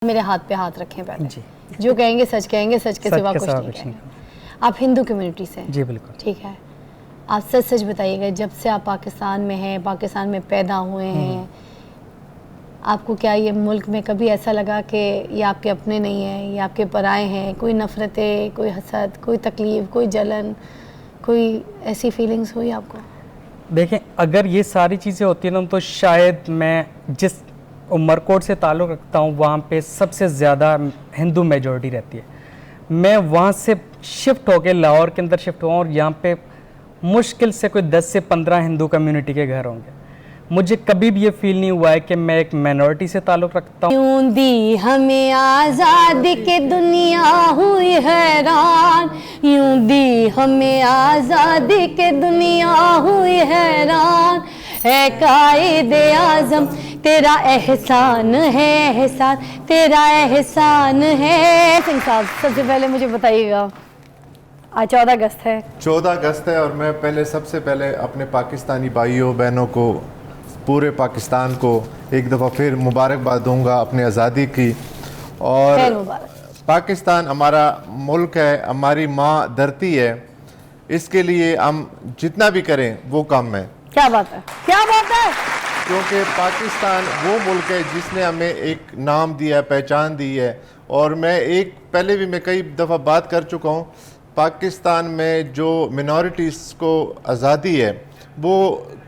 मेरे हाथ पे हाथ रखें पहले जी। जो कहेंगे सच कहेंगे, सच के सिवा कुछ नहीं कहेंगे। आप हिंदू कम्युनिटी से हैं? जी बिल्कुल। ठीक है, आप सच सच बताइएगा, जब से आप पाकिस्तान में हैं, पाकिस्तान में पैदा हुए हैं, आपको क्या ये मुल्क में कभी ऐसा लगा कि ये आपके अपने नहीं हैं, ये आपके पराए हैं? कोई नफ़रतें, कोई हसद, कोई तकलीफ़, कोई जलन, कोई ऐसी फीलिंग्स हुई आपको? देखें, अगर ये सारी चीज़ें होती ना तो शायद मैं जिस उमरकोट से ताल्लुक़ रखता हूँ वहाँ पे सबसे ज़्यादा हिंदू मेजॉरिटी रहती है। मैं वहाँ से शिफ्ट होकर लाहौर के अंदर शिफ्ट हुआ और यहाँ पे मुश्किल से कोई 10 से 15 हिंदू कम्युनिटी के घर होंगे। मुझे कभी भी ये फील नहीं हुआ है कि मैं एक माइनॉरिटी से ताल्लुक़ रखता हूँ। यूं दी हमें आज़ादी के दुनिया हुई हैरान, यूं दी हमें आज़ादी के दुनिया हुई हैरान, है कायदे आज़म तेरा एहसान है, एहसान तेरा एहसान है। सिंह साहब, सबसे पहले मुझे बताइएगा, आज 14 अगस्त है। 14 अगस्त है और मैं सबसे पहले अपने पाकिस्तानी भाइयों बहनों को, पूरे पाकिस्तान को एक दफ़ा फिर मुबारकबाद दूंगा अपनी आज़ादी की। और पाकिस्तान हमारा मुल्क है, हमारी माँ धरती है, इसके लिए हम जितना भी करें वो कम है। क्या बात है, क्या बात है। क्योंकि पाकिस्तान वो मुल्क है जिसने हमें एक नाम दिया है, पहचान दी है। और पहले भी मैं कई दफ़ा बात कर चुका हूँ, पाकिस्तान में जो मिनॉरिटीज़ को आज़ादी है वो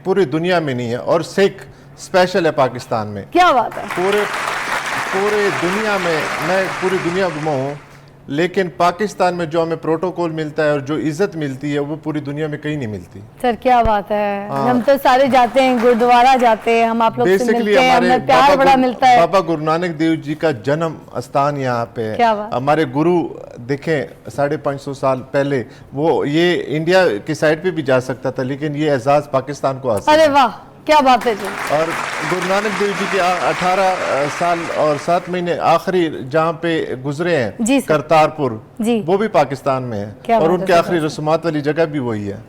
पूरी दुनिया में नहीं है, और सिख स्पेशल है पाकिस्तान में। क्या बात है। पूरे दुनिया में, मैं पूरी दुनिया घुमा हूँ, लेकिन पाकिस्तान में जो हमें प्रोटोकॉल मिलता है और जो इज्जत मिलती है वो पूरी दुनिया में कहीं नहीं मिलती। सर क्या बात है। हम तो सारे जाते हैं, गुरुद्वारा जाते हैं, हम आप लोग से मिलते हैं, हमें प्यार बड़ा मिलता है। बाबा गुरु नानक देव जी का जन्म स्थान यहाँ पे है। हमारे गुरु देखें 550 साल पहले, वो ये इंडिया की साइड पे भी जा सकता था, लेकिन ये एजाज पाकिस्तान को हासिल। अरे वाह, क्या बात है जी। और गुरु नानक देव जी के 18 साल और 7 महीने आखिरी जहाँ पे गुजरे हैं, करतारपुर, वो भी पाकिस्तान में है, और उनके आखिरी रस्मात वाली जगह भी वही है।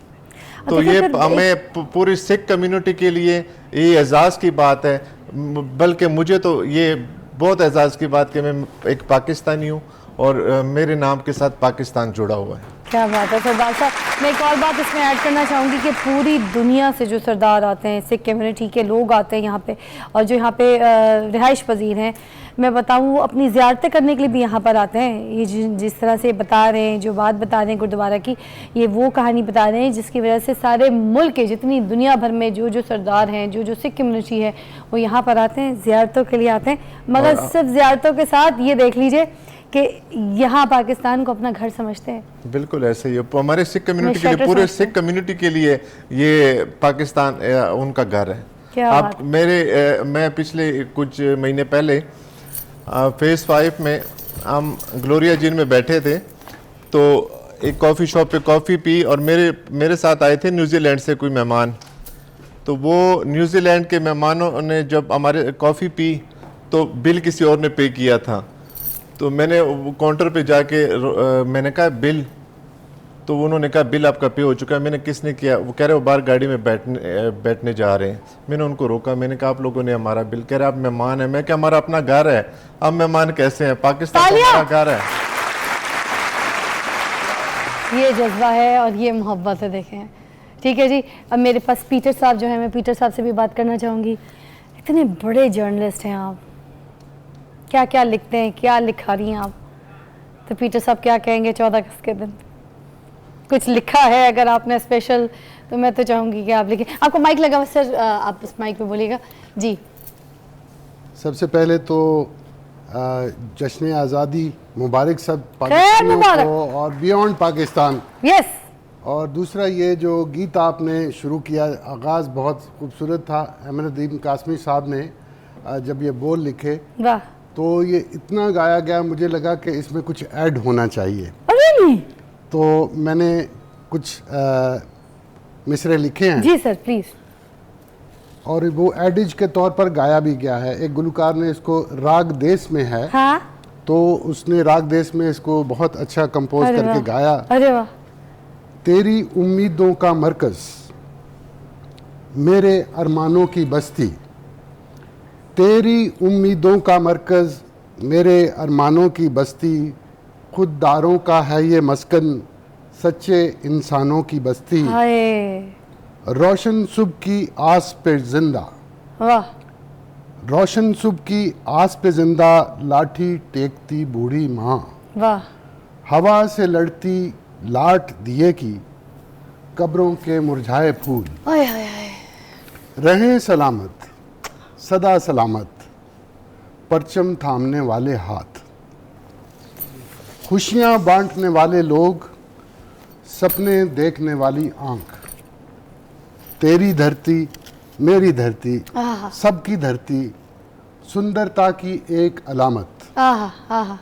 तो ये हमें पूरी सिख कम्युनिटी के लिए ये एजाज़ की बात है, बल्कि मुझे तो ये बहुत एजाज़ की बात कि मैं एक पाकिस्तानी हूँ और मेरे नाम के साथ पाकिस्तान जुड़ा हुआ है। क्या बात है सरदार साहब। मैं एक और बात इसमें ऐड करना चाहूँगी कि पूरी दुनिया से जो सरदार आते हैं, सिख कम्युनिटी के लोग आते हैं यहाँ पे, और जो यहाँ पे रिहाइश पजीर हैं, मैं बताऊँ वो अपनी ज़ियारतें करने के लिए भी यहाँ पर आते हैं। ये जिस तरह से बता रहे हैं, जो बात बता रहे हैं गुरुद्वारा की, ये वो कहानी बता रहे हैं जिसकी वजह से सारे मुल्क के, जितनी दुनिया भर में जो सरदार हैं, जो सिख कम्युनिटी है, वो यहाँ पर आते हैं, ज़ियारतों के लिए आते हैं। मगर सिर्फ ज़ियारतों के साथ ये देख लीजिए कि यहाँ पाकिस्तान को अपना घर समझते हैं। बिल्कुल ऐसे ही हमारे सिख कम्युनिटी के लिए, पूरे सिख कम्युनिटी के लिए ये पाकिस्तान उनका घर है। आप मैं पिछले कुछ महीने पहले फेज़ 5 में हम ग्लोरिया जिन में बैठे थे, तो एक कॉफ़ी शॉप पे कॉफ़ी पी, और मेरे साथ आए थे न्यूजीलैंड से कोई मेहमान। तो वो न्यूजीलैंड के मेहमानों ने जब हमारे कॉफ़ी पी तो बिल किसी और ने पे किया था। तो मैंने काउंटर पे जाके मैंने कहा बिल, तो उन्होंने कहा बिल आपका पे हो चुका है। मैंने किसने किया? वो कह रहे वो बाहर गाड़ी में बैठने जा रहे हैं। मैंने उनको रोका, मैंने कहा आप लोगों ने हमारा बिल, कह रहे आप मेहमान हैं। मैं क्या, हमारा अपना घर है, अब मेहमान कैसे हैं? पाकिस्तान का हमारा घर है। ये जज्बा है और ये मोहब्बत है, देखें। ठीक है जी, अब मेरे पास पीटर साहब जो है, मैं पीटर साहब से भी बात करना चाहूँगी। इतने बड़े जर्नलिस्ट हैं आप, क्या क्या लिखते हैं, क्या लिखा रही हैं आप? तो पीटर साहब क्या कहेंगे 14 अगस्त के दिन? कुछ लिखा है अगर आपने स्पेशल, तो मैं तो चाहूँगी कि आप लिखें। आपको माइक लगा हुआ सर, आप उस माइक पे बोलिएगा जी। सबसे पहले तो जश्न आज़ादी मुबारक सब पाकिस्तानियों को और बियॉन्ड पाकिस्तान। यस। और दूसरा, ये जो गीत आपने शुरू किया, आगाज़ बहुत खूबसूरत था। अमरुद्दीन कासमी साहब ने जब ये बोल लिखे, वाह, तो ये इतना गाया गया, मुझे लगा कि इसमें कुछ ऐड होना चाहिए। तो मैंने कुछ मिसरे लिखे हैं। जी सर, प्लीज़। और वो एडिज के तौर पर गाया भी गया है। एक गुलकार ने इसको राग देश में है, हाँ? तो उसने राग देश में इसको बहुत अच्छा कंपोज करके गाया। अरे वाह। तेरी उम्मीदों का मरकज, मेरे अरमानों की बस्ती, तेरी उम्मीदों का मरकज, मेरे अरमानों की बस्ती, खुददारों का है ये मस्कन, सच्चे इंसानों की बस्ती, हाय रोशन सुबह की आस पे जिंदा, वाह, रोशन सुबह की आस पे जिंदा, लाठी टेकती बूढ़ी माँ, वाह, हवा से लड़ती लाट दिए की, कब्रों के मुरझाए फूल, हाय हाय हाय, रहें सलामत सदा सलामत, परचम थामने वाले हाथ, खुशियां बांटने वाले लोग, सपने देखने वाली आंख, तेरी धरती मेरी धरती, आहा, सबकी धरती, सुंदरता की एक अलामत, आहा, आहा,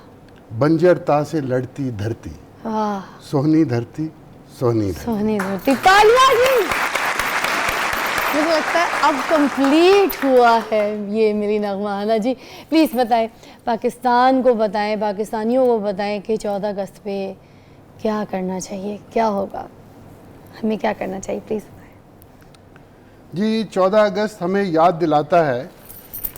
बंजरता से लड़ती धरती, वाह, सोहनी धरती सोहनी धरती। सोहनी धरती, तालियां जी। मुझे लगता है अब कंप्लीट हुआ है ये मेरी नगमा। आना जी प्लीज़ बताएं, पाकिस्तान को बताएं, पाकिस्तानियों को बताएं कि 14 अगस्त पे क्या करना चाहिए, क्या होगा, हमें क्या करना चाहिए, प्लीज़ बताएं। जी 14 अगस्त हमें याद दिलाता है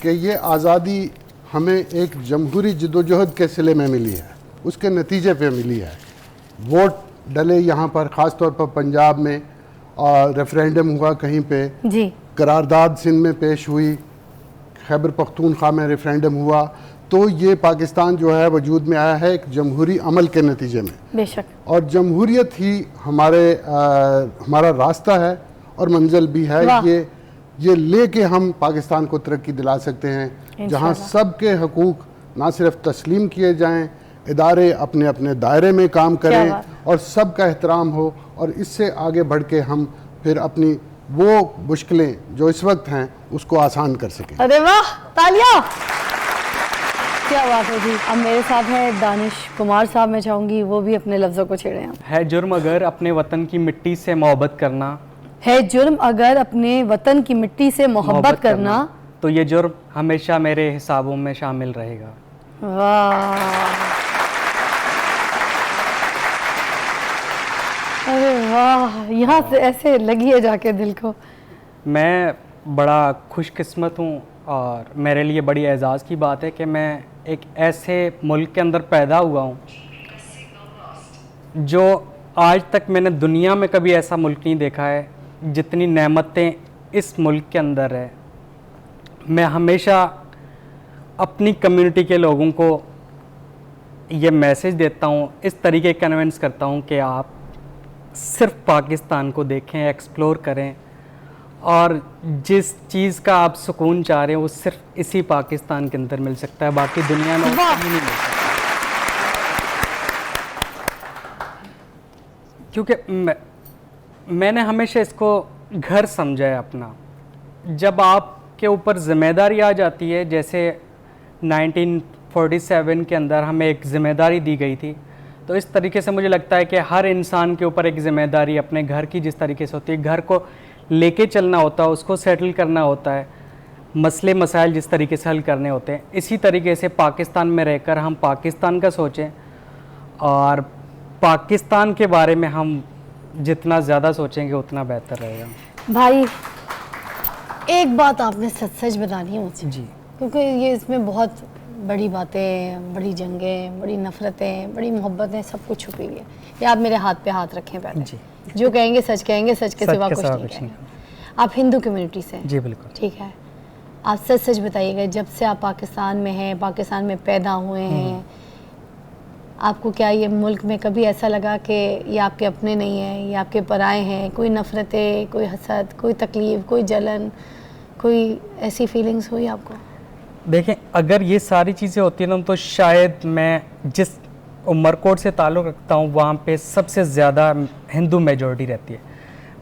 कि ये आज़ादी हमें एक जमहूरी जदोजहद के सिले में मिली है, उसके नतीजे पे मिली है। वोट डले यहाँ पर, ख़ास तौर पर पंजाब में, और रेफरेंडम हुआ कहीं पे जी, करारदाद सिंध में पेश हुई, खैबर पख्तूनख्वा में रेफरेंडम हुआ। तो ये पाकिस्तान जो है वजूद में आया है एक जमहूरी अमल के नतीजे में, बेशक, और जमहूरियत ही हमारा रास्ता है और मंजिल भी है। वाह। ये लेके हम पाकिस्तान को तरक्की दिला सकते हैं, जहाँ सबके हकूक़ ना सिर्फ तस्लीम किए जाएं, इदारे अपने अपने दायरे में काम करें और सबका एहतराम हो, और इससे आगे बढ़ के हम फिर अपनी वो मुश्किलें जो इस वक्त हैं उसको आसान कर सकें। अरे वाह, तालियां, क्या बात है जी। अब मेरे साथ हैं दानिश कुमार साहब, मैं चाहूँगी वो भी अपने लफ्ज़ों को छेड़ें। है जुर्म अगर अपने वतन की मिट्टी से मोहब्बत करना, है जुर्म अगर अपने वतन की मिट्टी से मोहब्बत करना, तो ये जुर्म हमेशा मेरे हिसाबों में शामिल रहेगा। वाह, अरे वाह, यहाँ से ऐसे लगी है जाके दिल को। मैं बड़ा खुशकिस्मत हूँ और मेरे लिए बड़ी एज़ाज़ की बात है कि मैं एक ऐसे मुल्क के अंदर पैदा हुआ हूँ जो आज तक मैंने दुनिया में कभी ऐसा मुल्क नहीं देखा है जितनी नेमतें इस मुल्क के अंदर है। मैं हमेशा अपनी कम्युनिटी के लोगों को ये मैसेज देता हूँ, इस तरीके कन्विंस करता हूँ कि आप सिर्फ पाकिस्तान को देखें, एक्सप्लोर करें, और जिस चीज़ का आप सुकून चाह रहे हैं वो सिर्फ इसी पाकिस्तान के अंदर मिल सकता है, बाकी दुनिया में कहीं नहीं मिल सकता। क्योंकि मैंने हमेशा इसको घर समझा है अपना। जब आपके ऊपर ज़िम्मेदारी आ जाती है, जैसे 1947 के अंदर हमें एक ज़िम्मेदारी दी गई थी, तो इस तरीके से मुझे लगता है कि हर इंसान के ऊपर एक ज़िम्मेदारी अपने घर की जिस तरीके से होती है, घर को लेके चलना होता है, उसको सेटल करना होता है, मसले मसाइल जिस तरीके से हल करने होते हैं, इसी तरीके से पाकिस्तान में रहकर हम पाकिस्तान का सोचें, और पाकिस्तान के बारे में हम जितना ज़्यादा सोचेंगे उतना बेहतर रहेगा। भाई एक बात आपने सच सच बतानी है मुझे जी, क्योंकि ये इसमें बहुत बड़ी बातें, बड़ी जंगें, बड़ी नफ़रतें, बड़ी मोहब्बतें सब कुछ छुपी हुई है। ये आप मेरे हाथ पे हाथ रखें पहले जी। जो कहेंगे, सच के सिवा कुछ नहीं नहीं। कहेंगे। आप हिंदू कम्युनिटी से हैं, जी बिल्कुल। ठीक है, आप सच सच बताइएगा, जब से आप पाकिस्तान में हैं, पाकिस्तान में पैदा हुए हैं, आपको क्या ये मुल्क में कभी ऐसा लगा कि ये आपके अपने नहीं हैं, ये आपके पराए हैं? कोई नफ़रतें, कोई हसद, कोई तकलीफ़, कोई जलन, कोई ऐसी फीलिंग्स हुई आपको? देखें, अगर ये सारी चीज़ें होती ना तो शायद मैं जिस उमरकोट से ताल्लुक़ रखता हूँ वहाँ पे सबसे ज़्यादा हिंदू मेजॉरिटी रहती है।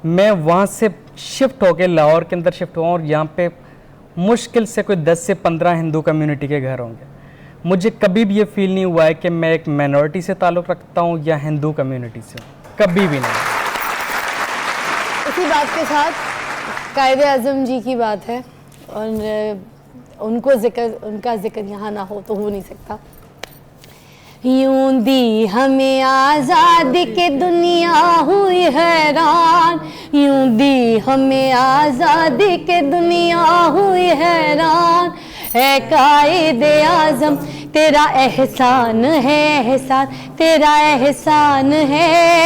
मैं वहाँ से शिफ्ट होकर लाहौर के अंदर शिफ्ट हुआ और यहाँ पे मुश्किल से कोई 10 से 15 हिंदू कम्युनिटी के घर होंगे। मुझे कभी भी ये फील नहीं हुआ है कि मैं एक माइनॉरिटी से ताल्लुक़ रखता हूँ या हिंदू कम्युनिटी से, कभी भी नहीं। इसी बात के साथ कायदे आज़म जी की बात है और उनका जिक्र यहाँ ना हो तो हो नहीं सकता। यूं दी हमें आज़ादी के दुनिया हुई हैरान, यूं दी हमें आज़ादी के दुनिया हुई हैरान, है कायदे आज़म तेरा एहसान है, एहसान तेरा एहसान है।